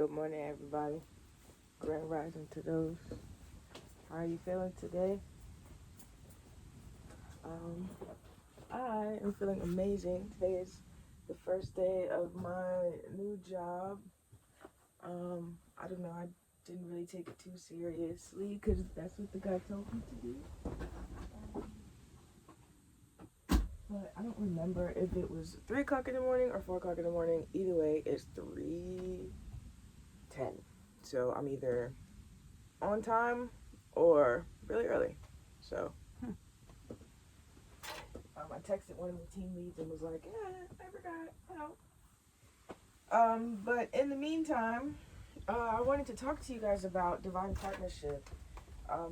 Good morning, everybody. Grand rising to those. How are you feeling today? Um, I am feeling amazing. Today is the first day of my new job. I don't know. I didn't really take it too seriously because that's what the guy told me to do. But I don't remember if it was 3 o'clock in the morning or 4 o'clock in the morning. Either way, it's 3:10. So I'm either on time or really early. So I texted one of the team leads and was like, yeah, I forgot. But in the meantime, I wanted to talk to you guys about divine partnership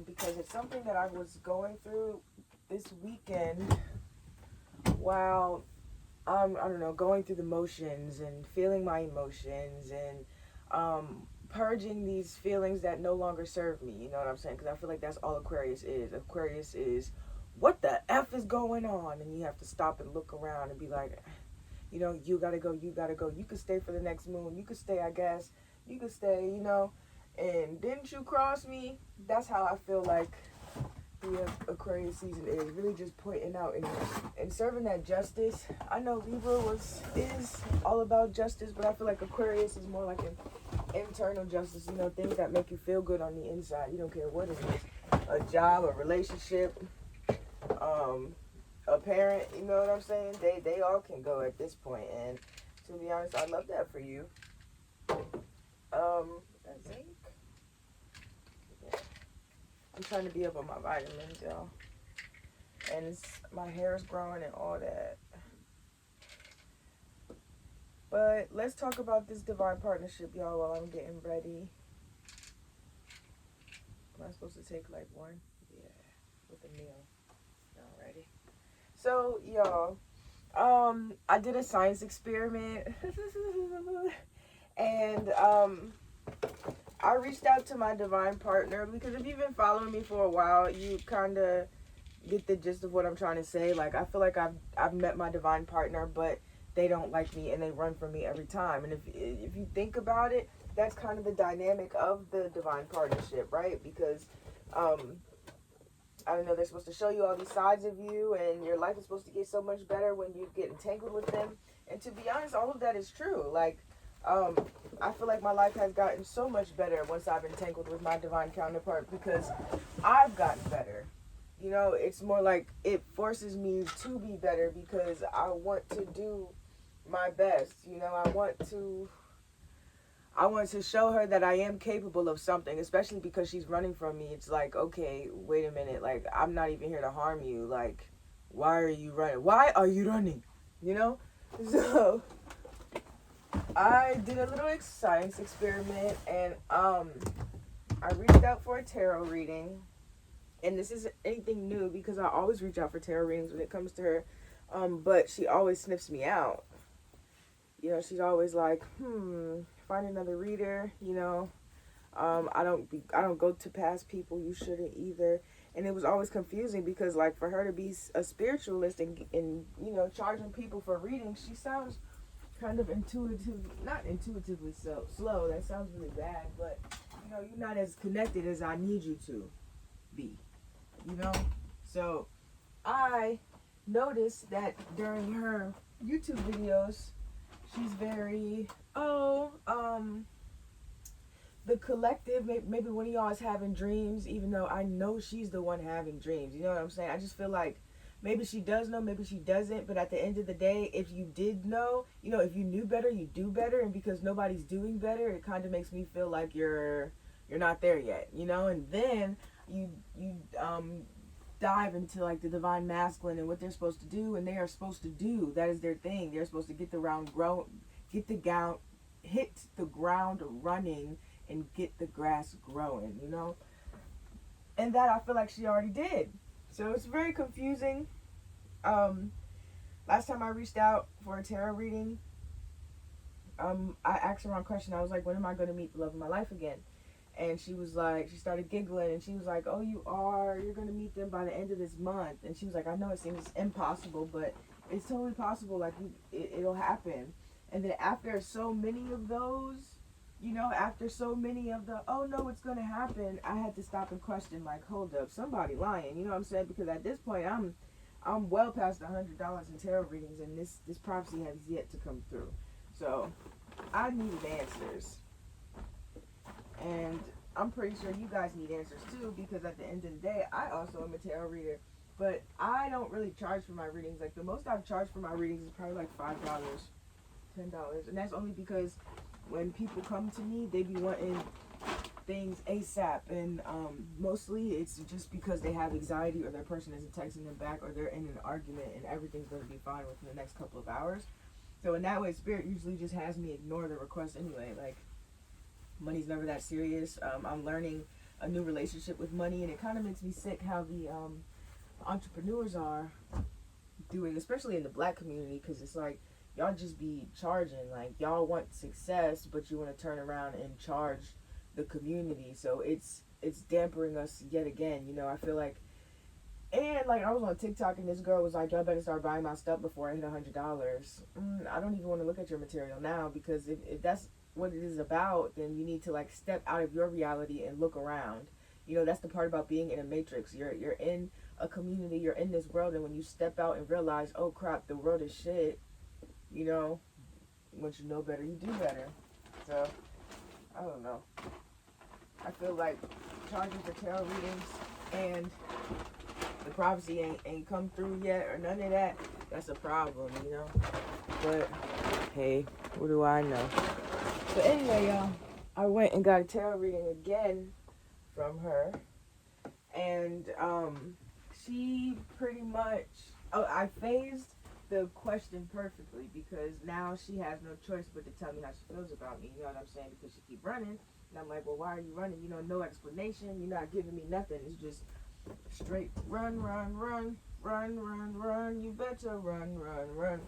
because it's something that I was going through this weekend while I don't know, going through the motions and feeling my emotions and purging these feelings that no longer serve me. You know what I'm saying? Because I feel like that's all Aquarius is. Aquarius is, what the F is going on? And you have to stop and look around and be like, you gotta go, you gotta go. You could stay for the next moon. You could stay, I guess. You could stay, And didn't you cross me? That's how I feel like the Aquarius season is. Really just pointing out and serving that justice. I know Libra is all about justice, but I feel like Aquarius is more like an internal justice, things that make you feel good on the inside. You don't care what it is. A job, a relationship, a parent, you know what I'm saying? They all can go at this point, and to be honest, I love that for you. Zinc. Yeah. I'm trying to be up on my vitamins, y'all. And my hair is growing and all that. But let's talk about this divine partnership, y'all, while I'm getting ready. Am I supposed to take like one? Yeah, with a meal. Alrighty. So, y'all, I did a science experiment. And I reached out to my divine partner because if you've been following me for a while, you kind of get the gist of what I'm trying to say. Like, I feel like I've met my divine partner, but they don't like me and they run from me every time. And if you think about it, that's kind of the dynamic of the divine partnership, right? Because I don't know, they're supposed to show you all these sides of you, and your life is supposed to get so much better when you get entangled with them. And to be honest, all of that is true. Like, I feel like my life has gotten so much better once I've entangled with my divine counterpart because I've gotten better. It's more like it forces me to be better because I want to do my best. I want to show her that I am capable of something, especially because she's running from me. It's like, okay, wait a minute. Like, I'm not even here to harm you. Like, why are you running? Why are you running? So I did a little science experiment, and I reached out for a tarot reading. And this isn't anything new because I always reach out for tarot readings when it comes to her. But she always sniffs me out. She's always like, find another reader. I don't go to past people. You shouldn't either. And it was always confusing because, like, for her to be a spiritualist and charging people for readings, she sounds kind of not intuitively slow. That sounds really bad, but you're not as connected as I need you to be. So I noticed that during her YouTube videos, she's very, the collective, maybe one of y'all is having dreams, even though I know she's the one having dreams. You know what I'm saying? I just feel like maybe she does know, maybe she doesn't, but at the end of the day, if you did know, if you knew better, you do better, and because nobody's doing better, it kind of makes me feel like you're not there yet, and then you dive into like the divine masculine and what they're supposed to do, and they are supposed to do. That is their thing. They're supposed to hit the ground running and get the grass growing, And that I feel like she already did. So it's very confusing. Last time I reached out for a tarot reading, I asked her one question. I was like, when am I going to meet the love of my life again? And she was like, she started giggling, and she was like, oh, you're going to meet them by the end of this month. And she was like, I know it seems impossible, but it's totally possible. Like, it'll happen. And then after so many of those, you know, after so many of the, oh no, it's gonna happen, I had to stop and question, like, hold up, somebody lying, you know what I'm saying? Because at this point, I'm well past $100 in tarot readings, and this prophecy has yet to come through. So I needed answers, and I'm pretty sure you guys need answers too, because at the end of the day, I also am a tarot reader, but I don't really charge for my readings. Like, the most I've charged for my readings is probably like $5, $10, and that's only because when people come to me, they be wanting things ASAP, and mostly it's just because they have anxiety, or their person isn't texting them back, or they're in an argument, and everything's going to be fine within the next couple of hours. So in that way, spirit usually just has me ignore the request anyway. Like, money's never that serious. I'm learning a new relationship with money, and it kind of makes me sick how the entrepreneurs are doing, especially in the black community, because it's like, y'all just be charging. Like, y'all want success, but you want to turn around and charge the community. So it's dampering us yet again. You know, I feel like, and like, I was on TikTok, and this girl was like, y'all better start buying my stuff before I hit $100. I don't even want to look at your material now, because if that's what it is about, then you need to like step out of your reality and look around. You know, that's the part about being in a matrix. You're in a community, you're in this world, and when you step out and realize, oh crap, the world is shit, you know, once you know better, you do better. So I don't know. I feel like charging for tarot readings and the prophecy ain't come through yet, or none of that, that's a problem, you know. But hey, what do I know? But anyway, y'all, I went and got a tarot reading again from her, and she pretty much, I phased the question perfectly, because now she has no choice but to tell me how she feels about me, you know what I'm saying? Because she keep running, and I'm like, well, why are you running? You know, no explanation, you're not giving me nothing. It's just straight run, run, run, run, run, run, you better run, run, run.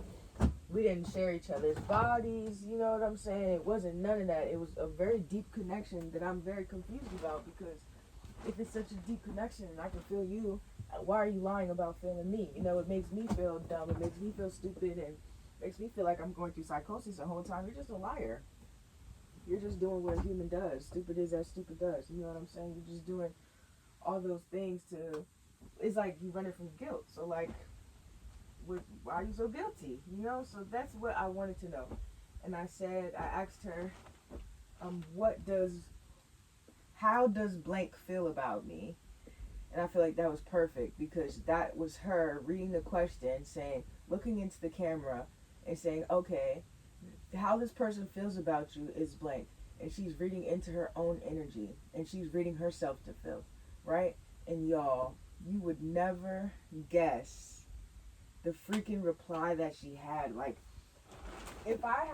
We didn't share each other's bodies, you know what I'm saying? It wasn't none of that. It was a very deep connection that I'm very confused about, because if it's such a deep connection and I can feel you, why are you lying about feeling me? You know, it makes me feel dumb, it makes me feel stupid, and makes me feel like I'm going through psychosis the whole time. You're just a liar. You're just doing what a human does. Stupid is as stupid does. You know what I'm saying? You're just doing all those things to, it's like you running from guilt. So like, why are you so guilty? You know, so that's what I wanted to know. And I asked her, how does blank feel about me? And I feel like that was perfect, because that was her reading the question, saying, looking into the camera and saying, okay, how this person feels about you is blank. And she's reading into her own energy, and she's reading herself to feel, right? And y'all, you would never guess the freaking reply that she had. Like, if I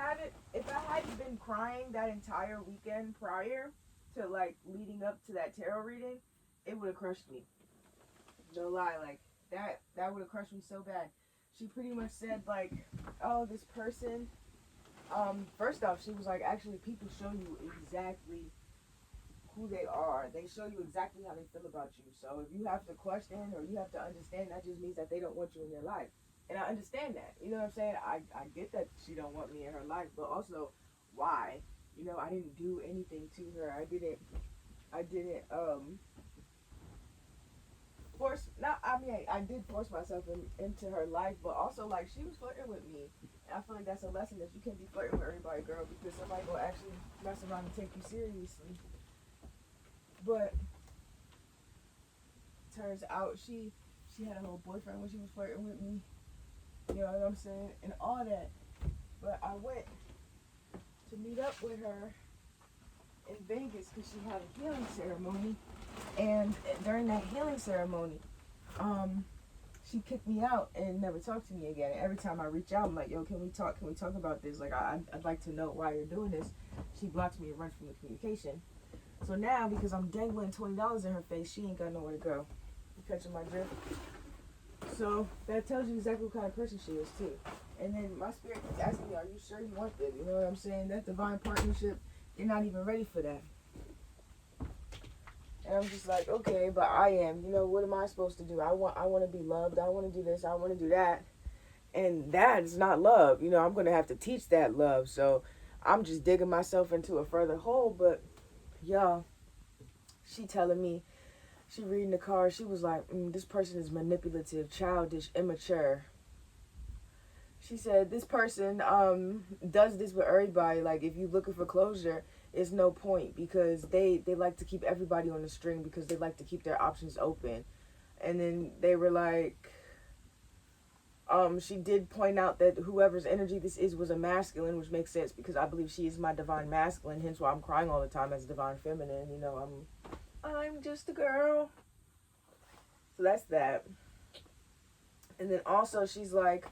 hadn't been crying that entire weekend prior to like leading up to that tarot reading, it would have crushed me. No lie, like that would have crushed me so bad. She pretty much said like, oh, this person, first off, she was like, actually, people show you exactly who they are. They show you exactly how they feel about you. So if you have to question, or you have to understand, that just means that they don't want you in their life. And I understand that. You know what I'm saying? I get that she don't want me in her life, but also, why? You know, I didn't do anything to her. I didn't force, not, I mean, I did force myself into her life, but also, like, she was flirting with me. And I feel like that's a lesson, that you can't be flirting with everybody, girl, because somebody will actually mess around and take you seriously. But turns out she had a whole boyfriend when she was flirting with me. You know what I'm saying? And all that. But I went to meet up with her in Vegas because she had a healing ceremony. And during that healing ceremony, she kicked me out and never talked to me again. And every time I reach out, I'm like, yo, can we talk about this? Like, I'd like to know why you're doing this. She blocks me and runs from the communication. So now, because I'm dangling $20 in her face, she ain't got nowhere to go. You catching my drift? So that tells you exactly what kind of person she is too. And then my spirit keeps asking me, are you sure you want them? You know what I'm saying? That divine partnership, you're not even ready for that. And I'm just like, okay, but I am. You know, what am I supposed to do? I want to be loved. I want to do this. I want to do that. And that is not love. You know, I'm going to have to teach that love. So I'm just digging myself into a further hole. But y'all, she telling me, she reading the card, she was like, this person is manipulative, childish, immature. She said this person does this with everybody. Like, if you looking for closure, it's no point, because they like to keep everybody on the string, because they like to keep their options open. And then they were like, she did point out that whoever's energy this is was a masculine, which makes sense because I believe she is my divine masculine, hence why I'm crying all the time as divine feminine. You know, I'm just a girl. So that's that. And then also she's like,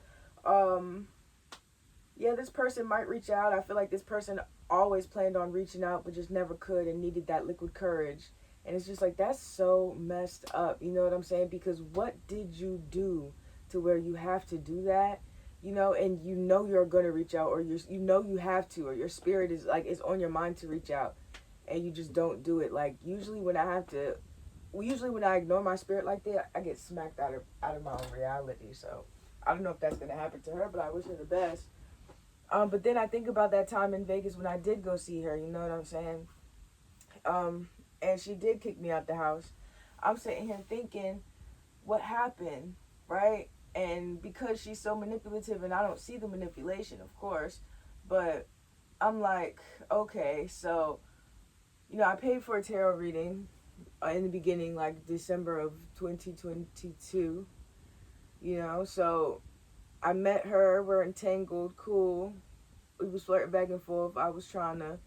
yeah, this person might reach out. I feel like this person always planned on reaching out but just never could and needed that liquid courage. And it's just like, that's so messed up. You know what I'm saying? Because what did you do to where you have to do that? You know, and you know you're going to reach out, or you know you have to, or your spirit is like, it's on your mind to reach out, and you just don't do it. Like, usually when I ignore my spirit like that, I get smacked out of my own reality. So I don't know if that's going to happen to her, but I wish her the best. But then I think about that time in Vegas when I did go see her, you know what I'm saying? And she did kick me out the house. I'm sitting here thinking, what happened, right? And because she's so manipulative, and I don't see the manipulation, of course, but I'm like, okay, so, you know, I paid for a tarot reading in the beginning, like December of 2022, you know, so I met her, we're entangled, cool, we was flirting back and forth, I was trying to,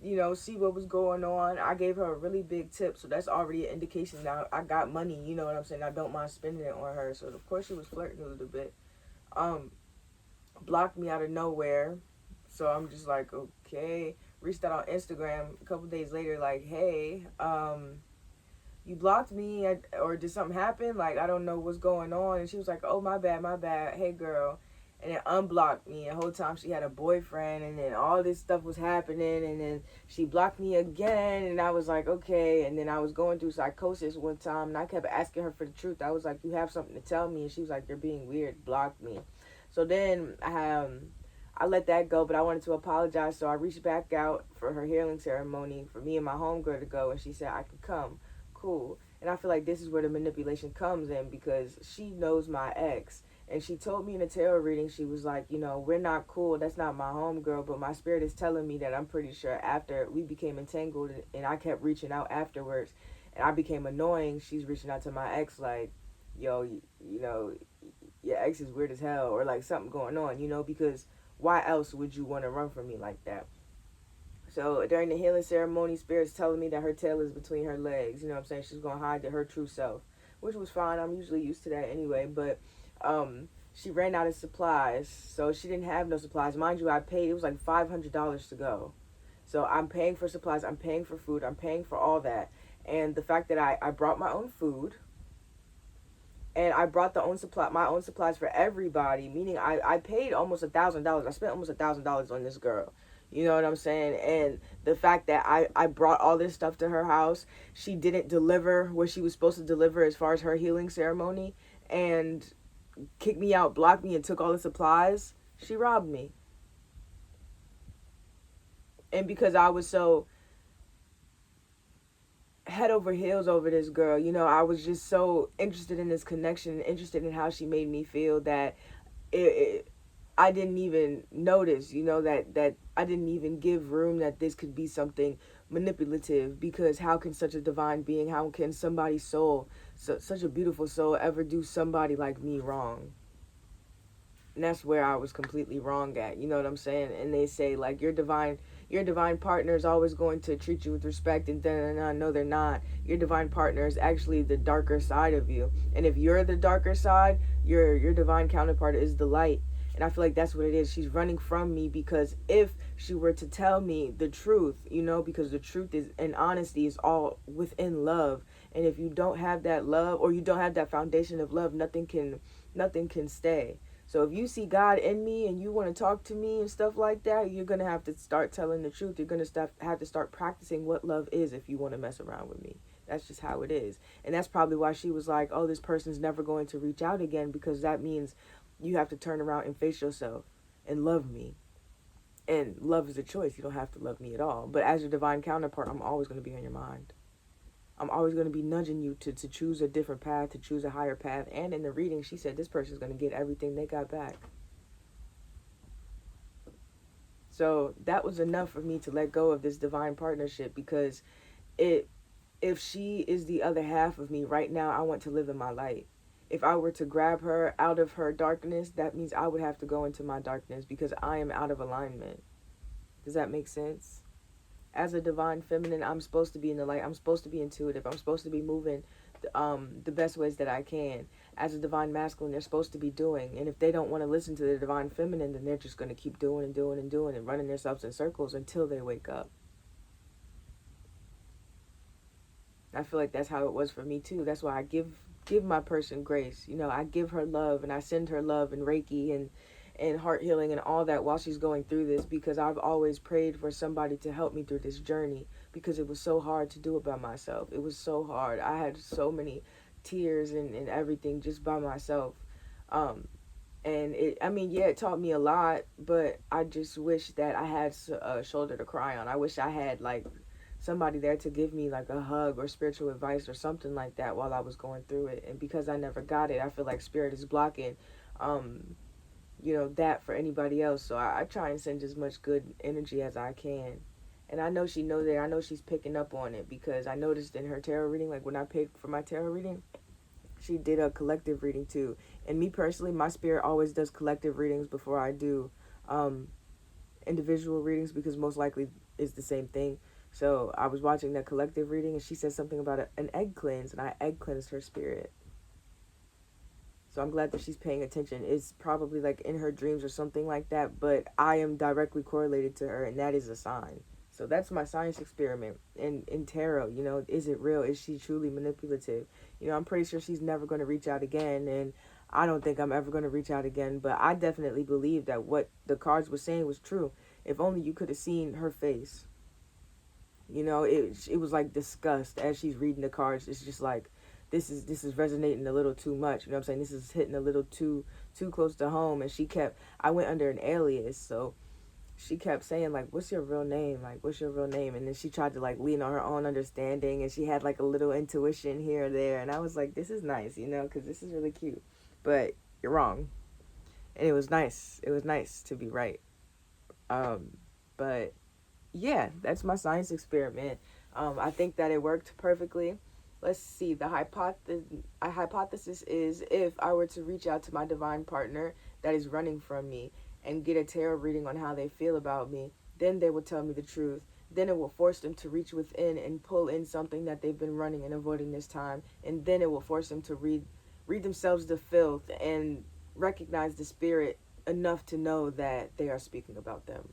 you know, see what was going on. I gave her a really big tip, so that's already an indication that I got money, you know what I'm saying, I don't mind spending it on her, so of course she was flirting a little bit, blocked me out of nowhere, so I'm just like, okay, reached out on Instagram a couple days later, like, hey, you blocked me, or did something happen? Like, I don't know what's going on. And she was like, oh, my bad. Hey, girl. And then unblocked me. The whole time she had a boyfriend, and then all this stuff was happening, and then she blocked me again, and I was like, okay. And then I was going through psychosis one time, and I kept asking her for the truth. I was like, you have something to tell me? And she was like, you're being weird, blocked me. So then I let that go, but I wanted to apologize, so I reached back out for her healing ceremony for me and my homegirl to go, and she said I could come. Cool. And I feel like this is where the manipulation comes in, because she knows my ex, and she told me in a tarot reading, she was like, you know, we're not cool, that's not my homegirl, but my spirit is telling me that I'm pretty sure after we became entangled and I kept reaching out afterwards and I became annoying, she's reaching out to my ex like, yo, you know, your ex is weird as hell, or like something going on, you know, because why else would you want to run from me like that? So during the healing ceremony, Spirit's telling me that her tail is between her legs. You know what I'm saying? She's going to hide her true self, which was fine. I'm usually used to that anyway. But she ran out of supplies, so she didn't have no supplies. Mind you, I paid, it was like $500 to go. So I'm paying for supplies, I'm paying for food, I'm paying for all that. And the fact that I brought my own food, and I brought my own supplies for everybody, meaning I paid almost $1,000. I spent almost $1,000 on this girl. You know what I'm saying? And the fact that I brought all this stuff to her house, she didn't deliver what she was supposed to deliver as far as her healing ceremony, and kicked me out, blocked me, and took all the supplies, she robbed me. And because I was so head over heels over this girl, you know, I was just so interested in this connection, interested in how she made me feel, that I didn't even notice, you know, that I didn't even give room that this could be something manipulative, because how can such a divine being, how can somebody's soul, such a beautiful soul, ever do somebody like me wrong? And that's where I was completely wrong at, you know what I'm saying? And they say, like, your divine partner is always going to treat you with respect, and then no, they're not. Your divine partner is actually the darker side of you, and if you're the darker side, your divine counterpart is the light. And I feel like that's what it is. She's running from me, because if she were to tell me the truth, you know, because the truth is, and honesty is all within love. And if you don't have that love, or you don't have that foundation of love, nothing can stay. So if you see God in me and you want to talk to me and stuff like that, you're going to have to start telling the truth. You're going to have to start practicing what love is if you want to mess around with me. That's just how it is. And that's probably why she was like, oh, this person's never going to reach out again, because that means you have to turn around and face yourself and love me. And love is a choice. You don't have to love me at all. But as your divine counterpart, I'm always going to be on your mind. I'm always going to be nudging you to choose a different path, to choose a higher path. And in the reading, she said this person's going to get everything they got back. So that was enough for me to let go of this divine partnership, because it if she is the other half of me right now, I want to live in my light. If I were to grab her out of her darkness, that means I would have to go into my darkness because I am out of alignment. Does that make sense? As a divine feminine, I'm supposed to be in the light. I'm supposed to be intuitive. I'm supposed to be moving the best ways that I can. As a divine masculine, they're supposed to be doing. And if they don't want to listen to the divine feminine, then they're just going to keep doing and doing and doing and running themselves in circles until they wake up. I feel like that's how it was for me too. That's why I give my person grace. You know, I give her love and I send her love and Reiki and heart healing and all that while she's going through this, because I've always prayed for somebody to help me through this journey, because it was so hard to do it by myself. It was so hard. I had so many tears and everything just by myself. Um, and I mean, yeah, it taught me a lot, but I just wish that I had a shoulder to cry on. I wish I had like somebody there to give me like a hug or spiritual advice or something like that while I was going through it. And because I never got it, I feel like spirit is blocking um that for anybody else. So I try and send as much good energy as I can. And I know she knows it. I know she's picking up on it, because I noticed in her tarot reading, like when I paid for my tarot reading, she did a collective reading too. And me personally, my spirit always does collective readings before I do um, individual readings, because most likely it's the same thing. So I was watching that collective reading, and she said something about an egg cleanse, and I egg cleansed her spirit. So I'm glad that she's paying attention. It's probably like in her dreams or something like that, but I am directly correlated to her, and that is a sign. So that's my science experiment in tarot. Is it real? Is she truly manipulative? I'm pretty sure she's never going to reach out again, and I don't think I'm ever going to reach out again, but I definitely believe that what the cards were saying was true. If only you could have seen her face. It was like disgust as she's reading the cards. It's just like, this is resonating a little too much. You know what I'm saying? This is hitting a little too close to home. And I went under an alias, so she kept saying like, what's your real name? Like, what's your real name? And then she tried to like lean on her own understanding, and she had like a little intuition here or there. And I was like, this is nice, because this is really cute. But you're wrong. And it was nice. It was nice to be right. But yeah, that's my science experiment. I think that it worked perfectly. Let's see. The hypothesis is, if I were to reach out to my divine partner that is running from me and get a tarot reading on how they feel about me, then they will tell me the truth. Then it will force them to reach within and pull in something that they've been running and avoiding this time. And then it will force them to read themselves the filth and recognize the spirit enough to know that they are speaking about them.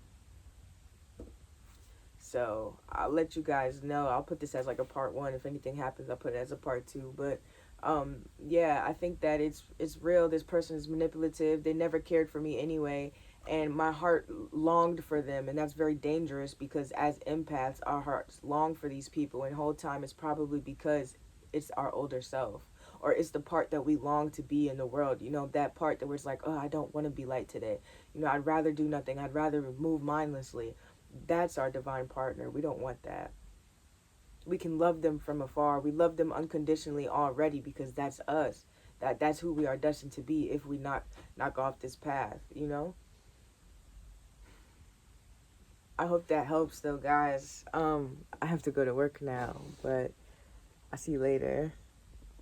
So I'll let you guys know. I'll put this as like a part 1. If anything happens, I'll put it as a part 2. But yeah, I think that it's real. This person is manipulative. They never cared for me anyway, and my heart longed for them, and that's very dangerous, because as empaths, our hearts long for these people, and the whole time it's probably because it's our older self, or it's the part that we long to be in the world. That part that where it's like, oh, I don't want to be light today. I'd rather do nothing. I'd rather move mindlessly. That's our divine partner. We don't want that. We can love them from afar. We love them unconditionally already, because that's us. That's who we are destined to be if we knock off this path. I hope that helps though, guys. I have to go to work now, but I'll see you later.